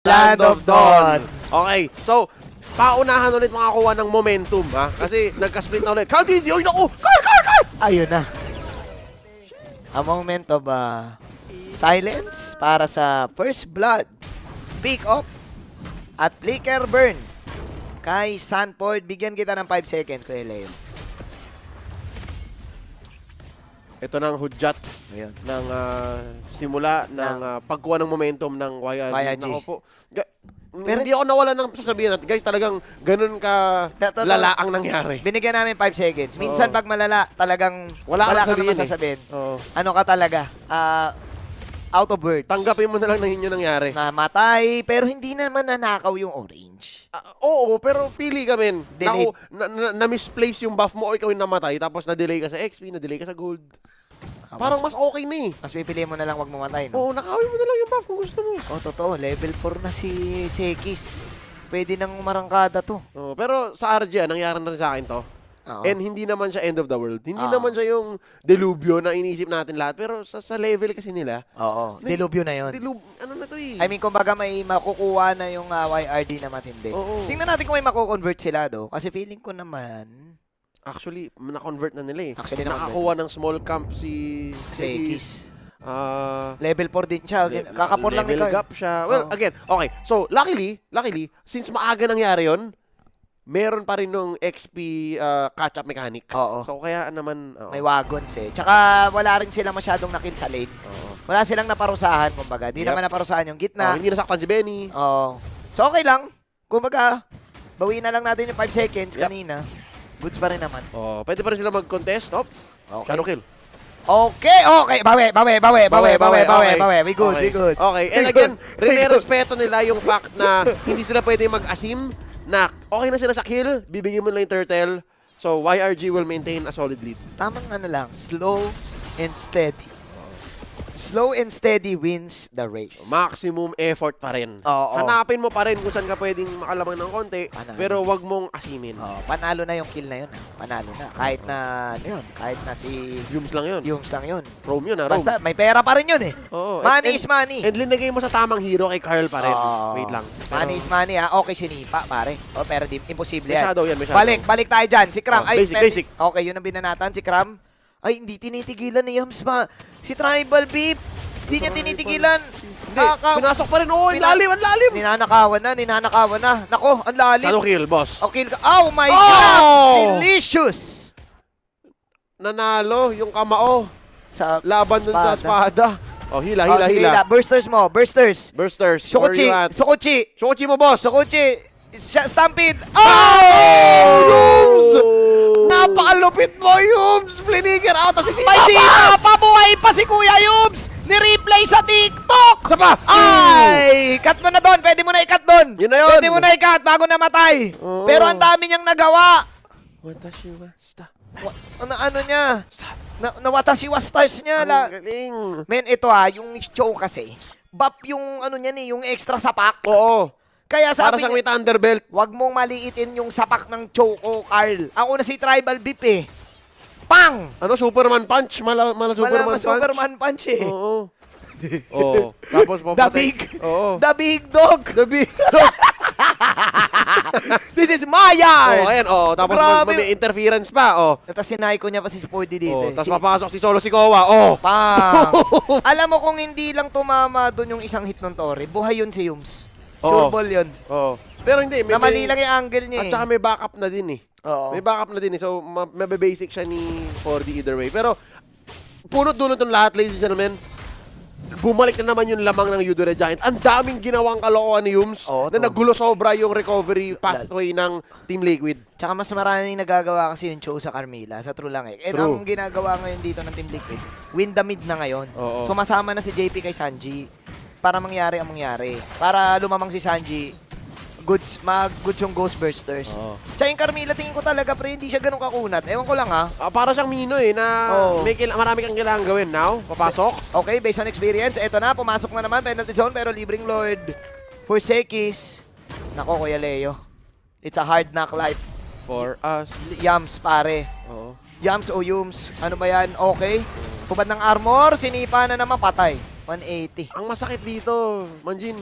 Land of Dawn. Okay, so, paunahan ulit makakuha ng momentum, ha? Kasi nagka-split na ulit. Carl Dizzy, oy, naku! Carl! Ayun na. A moment of silence para sa First Blood. Pick up at Flicker Burn. Kay Sanford, bigyan kita ng 5 seconds, Kuya Leo. Ito na ang hudyat Ayun. ng simula ng pagkuha ng momentum ng YRG. Naku po. Pero hindi ako nawala ng sasabihin at guys, talagang ganun ka lala ang nangyari. Binigyan namin 5 seconds. Minsan pag malala, talagang wala ka naman sasabihin. Ano ka talaga? Out of words. Tanggapin mo na lang na yun yung nangyari. Namatay, pero hindi naman nanakaw yung orange. Oo, pero pili ka, men. Delete. Na-misplace yung buff mo o ikaw yung namatay, tapos na-delay ka sa XP, na-delay ka sa gold. Parang mas okay na eh. Mas pipili mo na lang wag mamatay, no? Oo, nakawin mo na lang yung buff kung gusto mo. Oh, totoo. Level 4 na si Sekis. Pwede nang marangkada to. Oo, pero sa RG, nangyari na rin sa akin to. And hindi naman siya end of the world. Hindi naman siya yung delubyo na iniisip natin lahat. Pero sa level kasi nila. Oo. Delubyo na yun. Ano na to eh. I mean, kumbaga may makukuha na yung YRD na matindi. Oo. Tingnan natin kung may makukonvert sila, do. Kasi feeling ko naman... Actually, na-convert na nila eh. Actually, nakakuha ng small camp si Sekis. Level Level 4 din siya. Kakapor lang ni Level Carl. gap siya. Well, again, okay. So, luckily, since maaga nangyari yon, meron pa rin nung XP catch-up mechanic. Oo. So, kaya naman... May wagons eh. Tsaka wala rin sila masyadong nakill sa lane. Wala silang naparusahan, kumbaga. Di naman naparusahan yung gitna. Hindi nasaktan si Benny. Oo. So, okay lang. Kumbaga, bawiin na lang natin yung 5 seconds kanina. Goods pa rin naman. Pwede pa rin sila mag-contest. Okay. Shadow kill. Okay. Bawi. We good. Okay. And again, respeto nila yung fact na hindi sila pwede mag-asim na okay na sila sa kill, bibigyan mo lang yung turtle. So, YRG will maintain a solid lead. Tamang ano lang, slow and steady. Slow and steady wins the race. Maximum effort pa rin. Oo. Hanapin mo pa rin kung saan ka pwedeng makalamang ng konti, pero wag mong asimin. Panalo na yung kill na yun. Panalo na. Kahit na, kahit na si... Yums lang yun. Yums lang yun. Rome yun, Rome. Basta, may pera pa rin yun eh. Oo. Money is money. And linagay mo sa tamang hero kay Carl pa rin. Wait lang. Money is money ha. Okay, sinipa, pare. Pero di, imposible yan. May shadow. Balik tayo dyan. Si Cram. Basic. Okay, yun ang binanatan. Si Cram. Ay, hindi tinitigilan ni Yums ba? Si Tribal Beep. Hindi niya tinitigilan. Hindi. Pinasok pa rin. Ang lalim. Ninanakawan na. Nako, ang lalim. Shadow kill, boss. Okay. Oh my God! Silicious! Nanalo yung kamao. Sa laban dun sa espada. Hila. Bursters mo. Bursters. Sukuchi mo, boss. Stampede. Yums! Napakalupit mo, Yums! Flinigger out. Tapos si Sita pa! Buhay pa si Kuya Yums! Ni-replay sa TikTok! Isa pa! Ay! Cut mo na doon! Pwede mo na i-cut doon! Yun na yun! Pwede mo na i-cut bago namatay! Pero ang dami niyang nagawa! Watashi wa sta. Ano niya? Nawatashi wa stars niya. Galing. Men, ito yung show kasi. Buff yung ano niya yung extra sapak. Oo. Kaya Para sabi siyang may Thunderbelt. wag mong maliitin yung sapak ng Choco, Carl. Ako na si Tribal Beep eh. Pang! Ano, Superman Punch? Mala Superman Punch? Superman Punch eh. Oo. Oo. Tapos The Big. Oo. The Big Dog. The Big Dog. This is my yard! Ayan. Tapos may interference pa. Tapos sinay ko niya pa si Sporty dito. Tapos papasok si Solo Sikoa. Pang! Alam mo kung hindi lang tumama doon yung isang hit ng Torre, buhay yun si Yums. Sure ball yun. Pero hindi. Mali lang yung angle niya At saka may backup na din eh. Oo. May backup na din eh. So, mabe-basic siya ni 4D either way. Pero, punot dulo itong lahat, ladies and gentlemen. Bumalik na naman yung lamang ng Yudore Giants. Ang daming ginawang kalokohan ni Yums na nagulo sobra yung recovery pathway ng Team Liquid. Tsaka mas maraming nagagawa kasi yung show sa Carmilla, sa True lang eh. And ang ginagawa ngayon dito ng Team Liquid, win the mid na ngayon. So masama na si JP kay Sanji para mangyari ang mangyari. Para lumamang si Sanji, goods yung Ghost Bursters. Tsaka yung Carmilla, tingin ko talaga, pre, hindi siya ganun kakunat. Ewan ko lang ha. Para siyang Mino eh, na marami kang kailangan gawin now. Papasok. Okay, based on experience, eto na, pumasok na naman, penalty zone, pero libreng Lord for Sekis. Nako, Kuya Leo. It's a hard knock life. For us. Yums, pare. Yums o Yums. Ano ba yan? Okay. Hubad ng armor, sinipa na naman, patay. 180. Ang masakit dito, Manjin,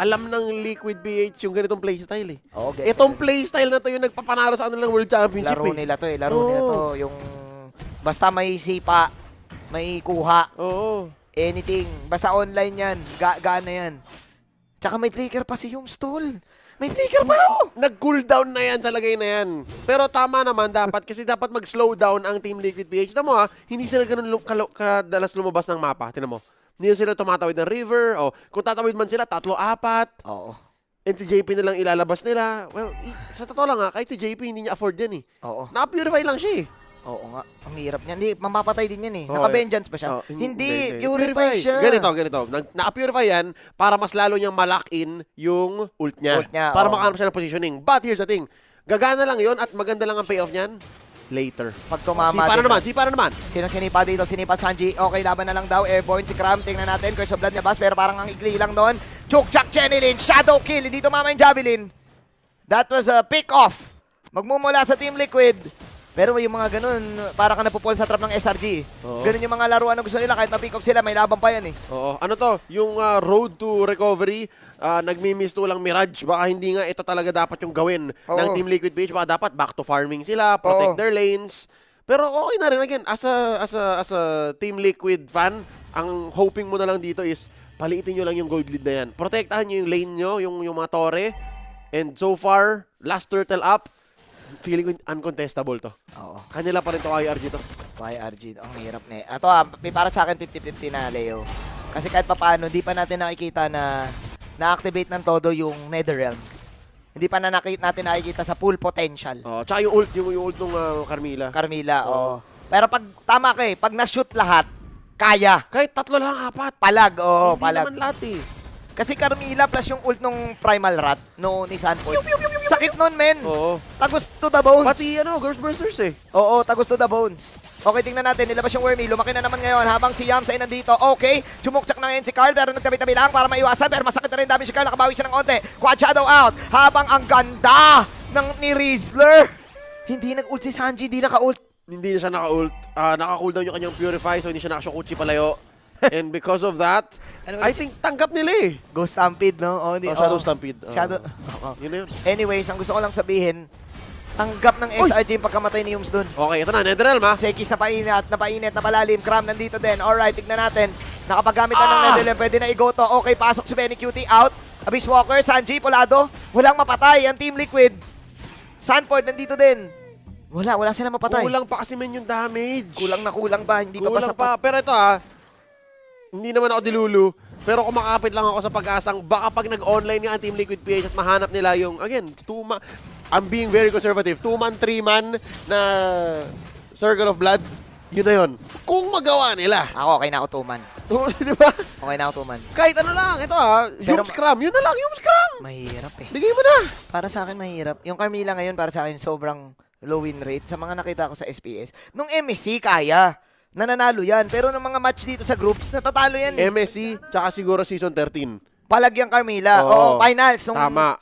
alam ng Liquid PH yung ganitong playstyle eh. Oo, guys. Itong playstyle na to yung nagpapanalo sa kanilang World Championship Laro nila to eh. Laro nila to. Yung basta may sipa, may kuha, Oo. anything. Basta online yan. Gaan na yan. Tsaka may flicker pa si yung stall. May flicker pa oh! Nag-cooldown na yan sa lagay na yan. Pero tama naman dapat kasi dapat mag-slow down ang Team Liquid PH. Tama mo hindi sila ganun kadalas lumabas ng mapa. Tinan mo. Hindi sila tumatawid ng river. O, kung tatawid man sila, 3-4. Oo. And si JP na lang ilalabas nila. Well, sa totoo lang kahit si JP hindi niya afford yan eh. Oo. Naka-purify lang siya eh. Oo nga. Ang hirap niyan. Hindi, mamapatay din yan eh. Oo, Naka-vengeance pa siya. Hindi, purify siya. Ganito. Naka-purify yan para mas lalo niyang ma-lock in yung ult niya. Para makahanap siya ng positioning. But here's the thing. Gagana lang yon at maganda lang ang payoff niyan later. Pag tumama Sipa na naman. Sino sinipa dito? Sinipa Sanji. Okay, laban na lang daw. Airborne si Cram. Tingnan natin. Curse of Blood niya Bas. Pero parang ang igli lang doon. Chukchak Chenilin. Shadow kill. Hindi tumama yung Javelin. That was a pick-off. Magmumula sa Team Liquid. Pero yung mga ganun, para ka napupol sa trap ng SRG. Oo. Ganun yung mga laruan na gusto nila. Kahit ma-pick off sila, may laban pa yan eh. Oo. Ano to? Yung road to recovery, nagmimisto lang Mirage. Baka hindi nga ito talaga dapat yung gawin ng Team Liquid PH. Baka dapat back to farming sila, protect their lanes. Pero okay na rin. Again, as a Team Liquid fan, ang hoping mo na lang dito is paliitin nyo lang yung gold lead na yan. Protektahan nyo yung lane nyo, yung mga tore. And so far, last turtle up, feeling ko uncontestable to. Oo. Kanila pa rin to IRG to. YRG, ang hirap na eh. Ito para sa akin 50-50 na, Leo. Kasi kahit papaano, di pa natin nakikita na na-activate ng todo yung Netherrealm. Hindi pa na natin nakikita sa full potential. Tsaka yung ult ng Carmilla. Oo. Pero pag tama ka eh, pag na-shoot lahat, kaya. Kahit 3 lang, 4. Palag, oo, Hindi palag. naman lahat eh. Kasi Carmilla plus yung ult nung Primal Rat noon ni Sanford. Sakit nun, men. Oo. Tagos to the bones. Pati Ghostbusters eh. Oo, tagos to the bones. Okay, tingnan natin. Nilabas yung Wormy. Lumaki na naman ngayon habang si Yams ay nandito. Okay, chumukchak na ngayon si Carl pero nagtabi-tabi lang para maiwasan. Pero masakit na rin dami si Carl. Nakabawi siya ng onte. Quad Shadow out. Habang ang ganda ni Rizzler. Hindi nag-ult si Sanji. Hindi naka-ult. Hindi na siya naka-ult. Naka-cooldown yung kanyang Purify so hindi siya nakashokuchi palayo. And because of that, I think tanggap nila eh. Ghost Stampede, no? Shadow Stampede. Shadow. Yun na yun. Anyways, ang gusto ko lang sabihin, tanggap ng SRG yung pagkamatay ni Yums dun. Okay, ito na. Netherrealm ha. Sekis na painit, na palalim. Cram nandito din. Alright, tignan natin. Nakapaggamit na ng Netherrealm. Pwede na i-go to. Okay, pasok si Benny Cutie out. Abyss Walker, Sanji, Polado. Walang mapatay ang Team Liquid. Sanford nandito din. Wala sila mapatay. Kulang pa kasi men yung damage. Kulang ba? Hindi Kulang pa. Pero ito hindi naman ako dilulu. Pero kumakapit lang ako sa pag-asang baka pag nag-online nga ang Team Liquid PH at mahanap nila yung, again, I'm being very conservative. 2-man, 3-man na Circle of Blood. Yun na yun. Kung magawa nila. Ako, okay na ako 2-man. Di ba? Okay na ako 2-man. Kahit ano lang. Ito yung scrum. Yun na lang, yung scrum. Mahirap eh. Bigay mo na. Para sa akin, mahirap. Yung Carmilla ngayon, para sa akin, sobrang low win rate. Sa mga nakita ko sa SPS. Nung MSC, kaya. Nananalo yan. Pero ng mga match dito sa groups, natatalo yan. MSC, tsaka siguro season 13. Palag yung Carmilla. Oo, finals. Tama.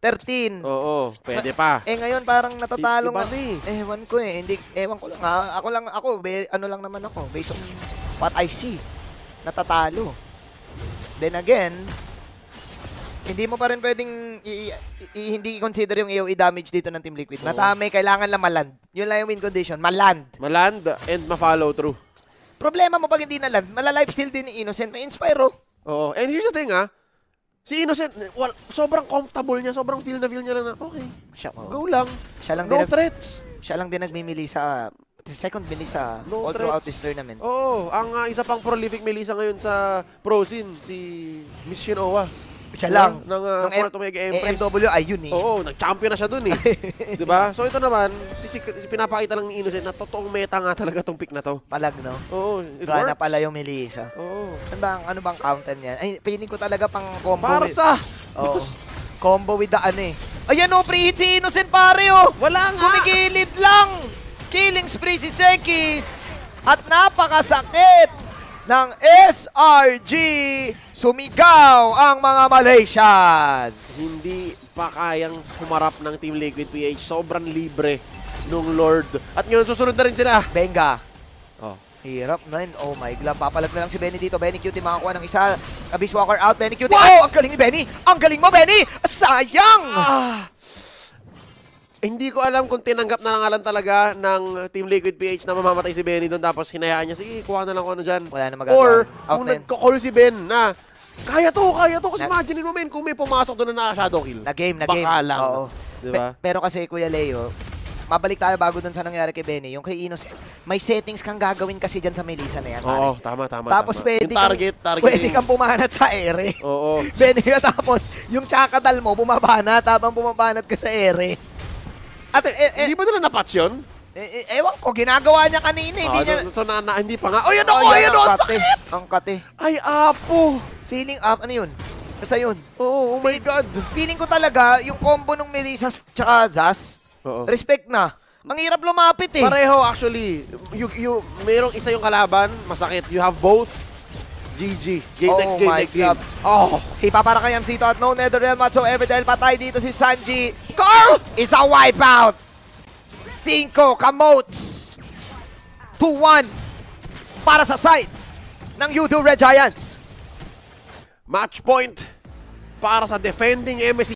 13. Oo, pwede pa. Ngayon parang natatalo Iba nga. na eh. Ewan ko eh. Ewan ko lang ha. Ano lang naman ako. Based on what I see. Natatalo. Then again, hindi mo pa rin pwedeng hindi i-consider yung AOE damage dito ng Team Liquid. Matami, kailangan lang maland. Yun lang yung win condition. Maland and ma-follow through. Problema mo pag hindi naland, mala-lifesteal din ni Innocent. May-inspire Oo. And here's the thing si Innocent, sobrang comfortable niya. Sobrang feel niya lang na, okay, go lang. No threats. Siya lang din nagmimili sa second Melissa all throughout this tournament. Oo. Ang isa pang prolific Melissa ngayon sa pro scene, si Miss Shinoa. Siya lang. Ng Fort Omega Empress. AMW, ayun eh. Oo, nag-champion na siya dun eh. Diba? So ito naman, pinapakita lang ni Innocent na totoong meta nga talaga tong pick na to. Palag, no? Oo, it Gana works. pala yung Melissa. Oo. Ano bang counter niyan? Ay, piling ko talaga pang combo. Parsa! Oo. Combo with the ano eh. Ayan o, pre-hit si Innocent pare o. Wala nga! Kumigilid lang. Killing spree si Sekis. At napakasakit ng SRG. Sumigaw ang mga Malaysians. Hindi pa kayang humarap ng Team Liquid PH. Sobrang libre nung Lord. At ngayon susunod na rin sila. Benga. Hirap na yun. Oh my God. Papalag na lang si Benny dito. Benny Cutie makakuha ng isa. Abyss Walker out. Benny Cutie. What? Oh, ang galing ni Benny. Ang galing mo, Benny. Sayang! Hindi ko alam kung tinanggap na lang talaga ng Team Liquid PH na mamamatay si Benny doon tapos hinayaan niya, sige, kuha na lang ko ano dyan. Wala na magagawa. Or, Out kung na yun. nagko-call si Ben na, kaya to. Kasi imagine mo, men, kung may pumasok doon na naka-shadow kill. Na game. Baka lang. Oo. Diba? Pero kasi, Kuya Leo, mabalik tayo bago dun sa nangyari kay Benny. Yung kay Inos, may settings kang gagawin kasi dyan sa Melissa na yan. Oo, pare. tama. Tapos pwede yung target pwede kang pumanat sa ere. Oo. Benny ka tapos, yung tsakadal mo, bumabanat habang bumabanat ka sa ere. At, Hindi ba nila na-patch yun? ewan ko, ginagawa niya kanina. Hindi niya... Hindi pa nga. Oh, yan ako! Ayan ako! Sakit! Ang kate. Ay, apo! Feeling up, ano yun? Basta yun. Oh my God! Feeling ko talaga, yung combo ng Melissa tsaka Zaz, Oo. respect na. Ang hirap lumapit eh. Pareho actually. Mayroong isa yung kalaban, masakit. You have both. GG. Next game. God. Oh, si Paparakayams dito at no netherrealm whatsoever dahil patay dito si Sanji. Carl is a wipeout. 5 kamotes. 2-1 para sa side ng Yudo Red Giants. Match point para sa defending MSC